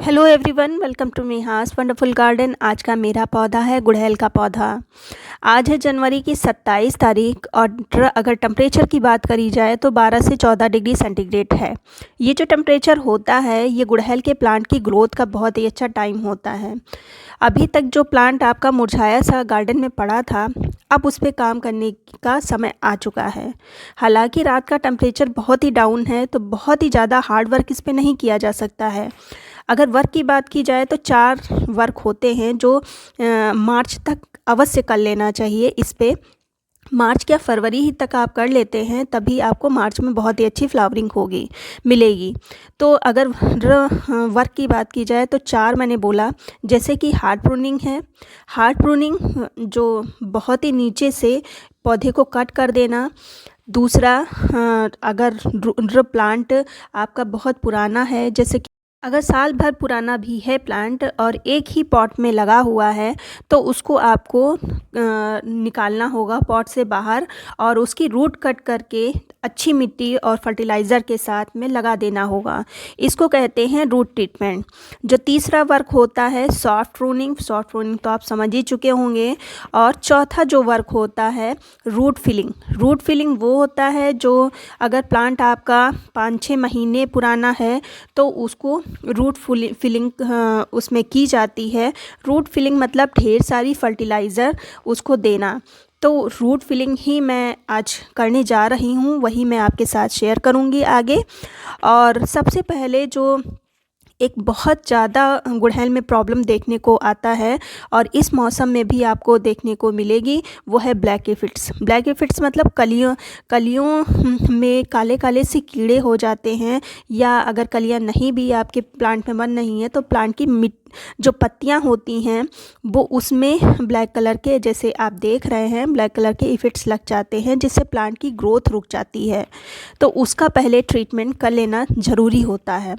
Hello everyone, welcome to मीहास wonderful garden. आज का मेरा पौधा है गुड़हल का पौधा। आज है जनवरी की 27 तारीख और अगर टेम्परेचर की बात करी जाए तो 12 से 14 डिग्री सेंटीग्रेड है। ये जो टेम्परेचर होता है ये गुड़हल के प्लांट की ग्रोथ का बहुत ही अच्छा टाइम होता है। अभी तक जो प्लांट आपका मुरझाया सा गार्डन में पड़ा था, अब उस पर काम करने का समय आ चुका है। हालांकि रात का टेम्परेचर बहुत ही डाउन है तो बहुत ही ज़्यादा हार्ड वर्क इस पर नहीं किया जा सकता है। अगर वर्क की बात की जाए तो 4 वर्क होते हैं जो मार्च तक अवश्य कर लेना चाहिए। इस पे मार्च या फरवरी ही तक आप कर लेते हैं तभी आपको मार्च में बहुत ही अच्छी फ्लावरिंग होगी मिलेगी। तो अगर वर्क की बात की जाए तो 4 मैंने बोला, जैसे कि हार्ड प्रूनिंग है। हार्ड प्रूनिंग जो बहुत ही नीचे से पौधे को कट कर देना। दूसरा, अगर प्लांट आपका बहुत पुराना है, जैसे कि अगर साल भर पुराना भी है प्लांट और एक ही पॉट में लगा हुआ है तो उसको आपको निकालना होगा पॉट से बाहर और उसकी रूट कट करके अच्छी मिट्टी और फर्टिलाइज़र के साथ में लगा देना होगा। इसको कहते हैं रूट ट्रीटमेंट। जो तीसरा वर्क होता है सॉफ्ट प्रूनिंग। सॉफ्ट प्रूनिंग तो आप समझ ही चुके होंगे। और चौथा जो वर्क होता है रूट फिलिंग। रूट फिलिंग वो होता है जो अगर प्लांट आपका 5-6 महीने पुराना है तो उसको रूट फिलिंग उसमें की जाती है। रूट फिलिंग मतलब ढेर सारी फर्टिलाइज़र उसको देना। तो रूट फिलिंग ही मैं आज करने जा रही हूँ, वही मैं आपके साथ शेयर करूँगी आगे। और सबसे पहले जो एक बहुत ज़्यादा गुड़हल में प्रॉब्लम देखने को आता है और इस मौसम में भी आपको देखने को मिलेगी, वो है ब्लैक एफिड्स। ब्लैक एफिड्स मतलब कलियों में काले काले से कीड़े हो जाते हैं, या अगर कलियां नहीं भी आपके प्लांट में बन रही हैं तो प्लांट की जो पत्तियां होती हैं वो उसमें ब्लैक कलर के, जैसे आप देख रहे हैं, ब्लैक कलर के इफेक्ट्स लग जाते हैं जिससे प्लांट की ग्रोथ रुक जाती है। तो उसका पहले ट्रीटमेंट कर लेना ज़रूरी होता है।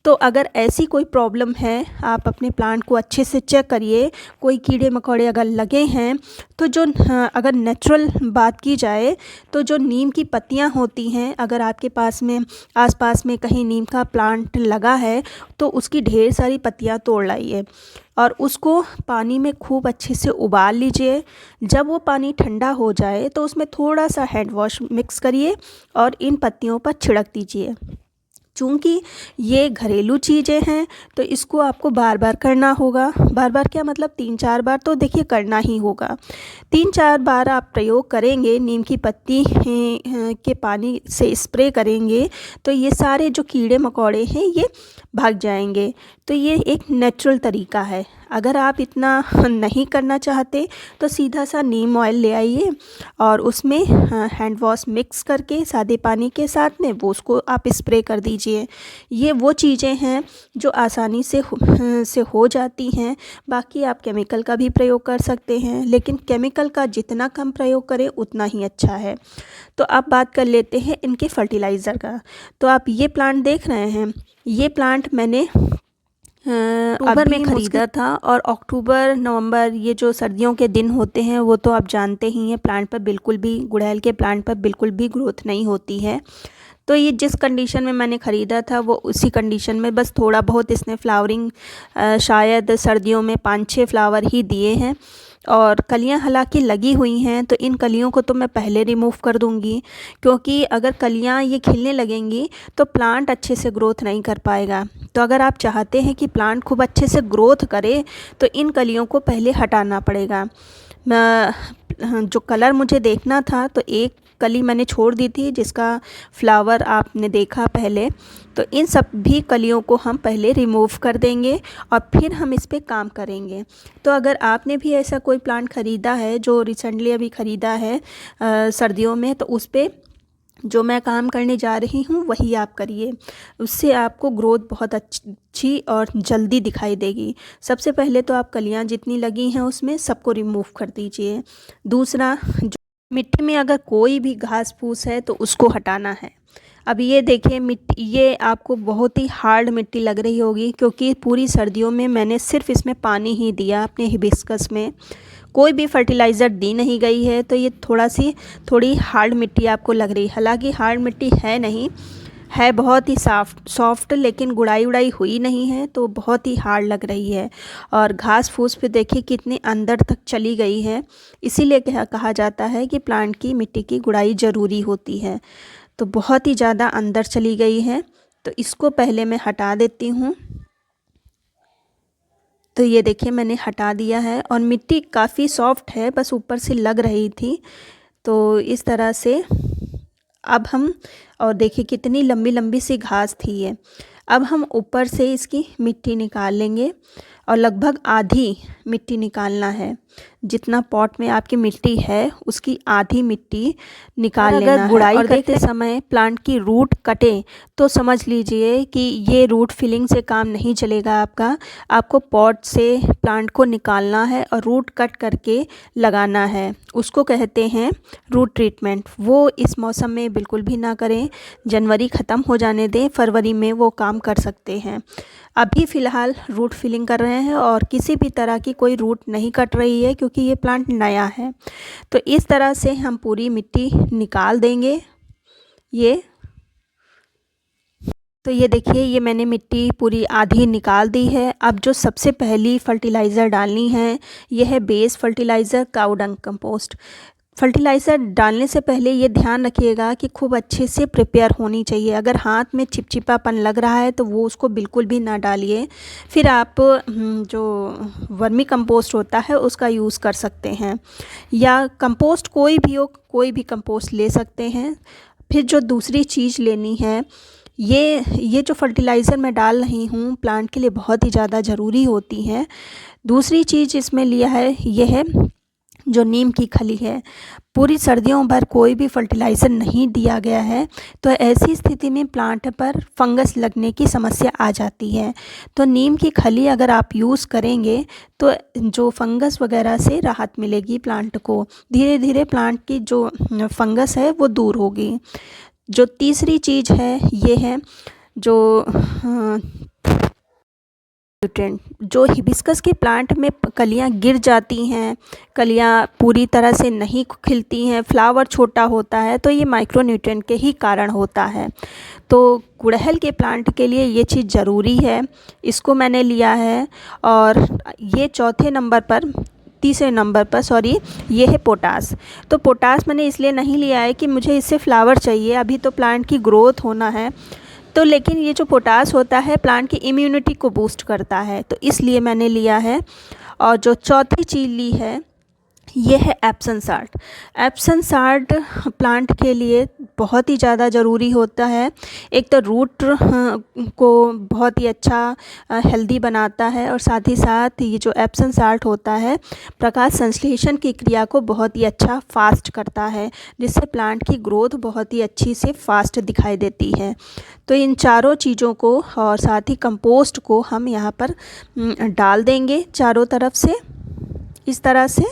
तो अगर ऐसी कोई प्रॉब्लम है, आप अपने प्लांट को अच्छे से चेक करिए। कोई कीड़े मकोड़े अगर लगे हैं तो जो अगर नेचुरल बात की जाए तो जो नीम की पत्तियां होती हैं, अगर आपके पास में आसपास में कहीं नीम का प्लांट लगा है तो उसकी ढेर सारी पत्तियां तोड़ लाइए और उसको पानी में खूब अच्छे से उबाल लीजिए। जब वो पानी ठंडा हो जाए तो उसमें थोड़ा सा हैंड वॉश मिक्स करिए और इन पत्तियों पर छिड़क दीजिए। चूँकि ये घरेलू चीज़ें हैं तो इसको आपको बार बार करना होगा। बार बार क्या मतलब 3-4 बार तो देखिए करना ही होगा। 3-4 बार आप प्रयोग करेंगे, नीम की पत्ती के पानी से स्प्रे करेंगे तो ये सारे जो कीड़े मकोड़े हैं ये भाग जाएंगे। तो ये एक नेचुरल तरीका है। अगर आप इतना नहीं करना चाहते तो सीधा सा नीम ऑयल ले आइए और उसमें हैंड वॉश मिक्स करके सादे पानी के साथ में वो उसको आप स्प्रे कर दीजिए। ये वो चीज़ें हैं जो आसानी से हो जाती हैं। बाकी आप केमिकल का भी प्रयोग कर सकते हैं, लेकिन केमिकल का जितना कम प्रयोग करें उतना ही अच्छा है। तो अब बात कर लेते हैं इनके फर्टिलाइज़र का। तो आप ये प्लांट देख रहे हैं, ये प्लांट मैंने अक्टूबर में ख़रीदा था और अक्टूबर नवंबर ये जो सर्दियों के दिन होते हैं वो तो आप जानते ही हैं, प्लांट पर बिल्कुल भी, गुड़हल के प्लांट पर बिल्कुल भी ग्रोथ नहीं होती है। तो ये जिस कंडीशन में मैंने ख़रीदा था वो उसी कंडीशन में, बस थोड़ा बहुत इसने फ्लावरिंग शायद सर्दियों में 5-6 फ्लावर ही दिए हैं और कलियां हालांकि लगी हुई हैं। तो इन कलियों को तो मैं पहले रिमूव कर दूंगी, क्योंकि अगर कलियां ये खिलने लगेंगी तो प्लांट अच्छे से ग्रोथ नहीं कर पाएगा। तो अगर आप चाहते हैं कि प्लांट खूब अच्छे से ग्रोथ करे तो इन कलियों को पहले हटाना पड़ेगा। जो कलर मुझे देखना था तो एक कली मैंने छोड़ दी थी जिसका फ्लावर आपने देखा पहले। तो इन सब भी कलियों को हम पहले रिमूव कर देंगे और फिर हम इस पे काम करेंगे। तो अगर आपने भी ऐसा कोई प्लांट ख़रीदा है जो रिसेंटली अभी ख़रीदा है सर्दियों में, तो उस पे जो मैं काम करने जा रही हूँ वही आप करिए। उससे आपको ग्रोथ बहुत अच्छी और जल्दी दिखाई देगी। सबसे पहले तो आप कलियाँ जितनी लगी हैं उसमें सबको रिमूव कर दीजिए। दूसरा, जो मिट्टी में अगर कोई भी घास फूस है तो उसको हटाना है। अब ये देखिए मिट्टी, ये आपको बहुत ही हार्ड मिट्टी लग रही होगी क्योंकि पूरी सर्दियों में मैंने सिर्फ इसमें पानी ही दिया। अपने हिबिस्कस में कोई भी फर्टिलाइज़र दी नहीं गई है, तो ये थोड़ी हार्ड मिट्टी आपको लग रही है। हालांकि हार्ड मिट्टी है नहीं, है बहुत ही सॉफ्ट, लेकिन गुड़ाई उड़ाई हुई नहीं है तो बहुत ही हार्ड लग रही है। और घास फूस पे देखिए कितनी अंदर तक चली गई है। इसीलिए कहा जाता है कि प्लांट की मिट्टी की गुड़ाई ज़रूरी होती है। तो बहुत ही ज़्यादा अंदर चली गई है, तो इसको पहले मैं हटा देती हूँ। तो ये देखिए मैंने हटा दिया है और मिट्टी काफ़ी सॉफ्ट है, बस ऊपर से लग रही थी। तो इस तरह से अब हम, और देखिए कितनी लंबी लंबी सी घास थी ये। अब हम ऊपर से इसकी मिट्टी निकाल लेंगे और लगभग आधी मिट्टी निकालना है। जितना पॉट में आपकी मिट्टी है उसकी आधी मिट्टी निकाल लेना है। अगर गुड़ाई करते समय प्लांट की रूट कटे तो समझ लीजिए कि ये रूट फिलिंग से काम नहीं चलेगा आपका। आपको पॉट से प्लांट को निकालना है और रूट कट करके लगाना है। उसको कहते हैं रूट ट्रीटमेंट। वो इस मौसम में बिल्कुल भी ना करें, जनवरी ख़त्म हो जाने दें, फरवरी में वो काम कर सकते हैं। अभी फ़िलहाल रूट फिलिंग कर रहे हैं और किसी भी तरह की कोई रूट नहीं कट रही है क्योंकि ये प्लांट नया है। तो इस तरह से हम पूरी मिट्टी निकाल देंगे ये। तो ये देखिए ये मैंने मिट्टी पूरी आधी निकाल दी है। अब जो सबसे पहली फर्टिलाइज़र डालनी है ये है बेस फर्टिलाइज़र काऊ डंग कंपोस्ट। फर्टिलाइज़र डालने से पहले ये ध्यान रखिएगा कि खूब अच्छे से प्रिपेयर होनी चाहिए। अगर हाथ में चिपचिपापन लग रहा है तो वो उसको बिल्कुल भी ना डालिए। फिर आप जो वर्मी कंपोस्ट होता है उसका यूज़ कर सकते हैं, या कंपोस्ट कोई भी हो, कोई भी कंपोस्ट ले सकते हैं। फिर जो दूसरी चीज़ लेनी है, ये जो फर्टिलाइज़र मैं डाल रही हूँ प्लांट के लिए बहुत ही ज़्यादा ज़रूरी होती है। दूसरी चीज़ इसमें लिया है ये है जो नीम की खली है। पूरी सर्दियों भर कोई भी फर्टिलाइज़र नहीं दिया गया है तो ऐसी स्थिति में प्लांट पर फंगस लगने की समस्या आ जाती है। तो नीम की खली अगर आप यूज़ करेंगे तो जो फंगस वगैरह से राहत मिलेगी प्लांट को। धीरे धीरे प्लांट की जो फंगस है वो दूर होगी। जो तीसरी चीज़ है ये है जो न्यूट्रिएंट। जो हिबिस्कस के प्लांट में कलियां गिर जाती हैं, कलियां पूरी तरह से नहीं खिलती हैं, फ्लावर छोटा होता है, तो ये माइक्रो न्यूट्रिएंट के ही कारण होता है। तो गुड़हल के प्लांट के लिए ये चीज़ ज़रूरी है, इसको मैंने लिया है। और ये तीसरे नंबर पर सॉरी ये है पोटास। तो पोटास मैंने इसलिए नहीं लिया है कि मुझे इससे फ्लावर चाहिए, अभी तो प्लांट की ग्रोथ होना है। तो लेकिन ये जो पोटास होता है प्लांट की इम्यूनिटी को बूस्ट करता है, तो इसलिए मैंने लिया है। और जो चौथी चीज़ ली है ये है Epsom salt. Epsom salt plant के लिए बहुत ही ज़्यादा ज़रूरी होता है। एक तो रूट को बहुत ही अच्छा हेल्दी बनाता है, और साथ ही साथ ये जो एप्सम साल्ट होता है प्रकाश संश्लेषण की क्रिया को बहुत ही अच्छा फास्ट करता है, जिससे प्लांट की ग्रोथ बहुत ही अच्छी से फास्ट दिखाई देती है। तो इन चारों चीज़ों को और साथ ही कंपोस्ट को हम यहाँ पर डाल देंगे चारों तरफ से इस तरह से,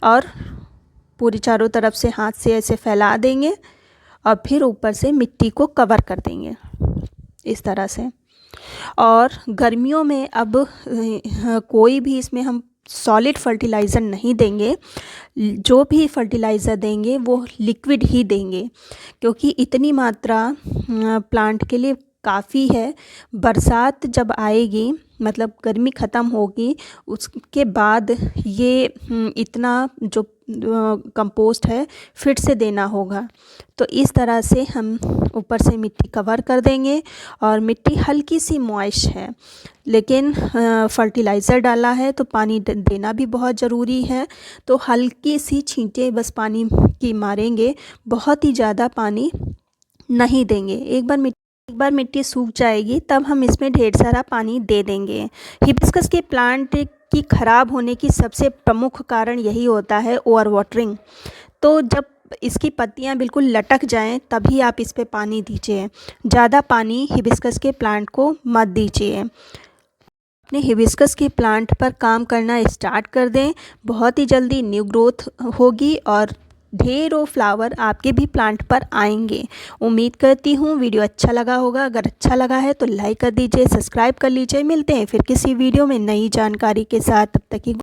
और पूरी चारों तरफ से हाथ से ऐसे फैला देंगे और फिर ऊपर से मिट्टी को कवर कर देंगे इस तरह से। और गर्मियों में अब कोई भी इसमें हम सॉलिड फर्टिलाइज़र नहीं देंगे। जो भी फर्टिलाइज़र देंगे वो लिक्विड ही देंगे, क्योंकि इतनी मात्रा प्लांट के लिए काफ़ी है। बरसात जब आएगी, मतलब गर्मी ख़त्म होगी, उसके बाद ये इतना जो कंपोस्ट है फिर से देना होगा। तो इस तरह से हम ऊपर से मिट्टी कवर कर देंगे। और मिट्टी हल्की सी मॉइस्ट है, लेकिन फर्टिलाइज़र डाला है तो पानी देना भी बहुत ज़रूरी है। तो हल्की सी छींटे बस पानी की मारेंगे, बहुत ही ज़्यादा पानी नहीं देंगे। एक बार मिट्टी सूख जाएगी तब हम इसमें ढेर सारा पानी दे देंगे। हिबिस्कस के प्लांट की ख़राब होने की सबसे प्रमुख कारण यही होता है ओवर वाटरिंग। तो जब इसकी पत्तियां बिल्कुल लटक जाएं तभी आप इस पे पानी दीजिए। ज़्यादा पानी हिबिस्कस के प्लांट को मत दीजिए। अपने हिबिस्कस के प्लांट पर काम करना स्टार्ट कर दें, बहुत ही जल्दी न्यू ग्रोथ होगी और ढेरों फ्लावर आपके भी प्लांट पर आएंगे। उम्मीद करती हूँ वीडियो अच्छा लगा होगा। अगर अच्छा लगा है तो लाइक कर दीजिए, सब्सक्राइब कर लीजिए। मिलते हैं फिर किसी वीडियो में नई जानकारी के साथ, तब तक की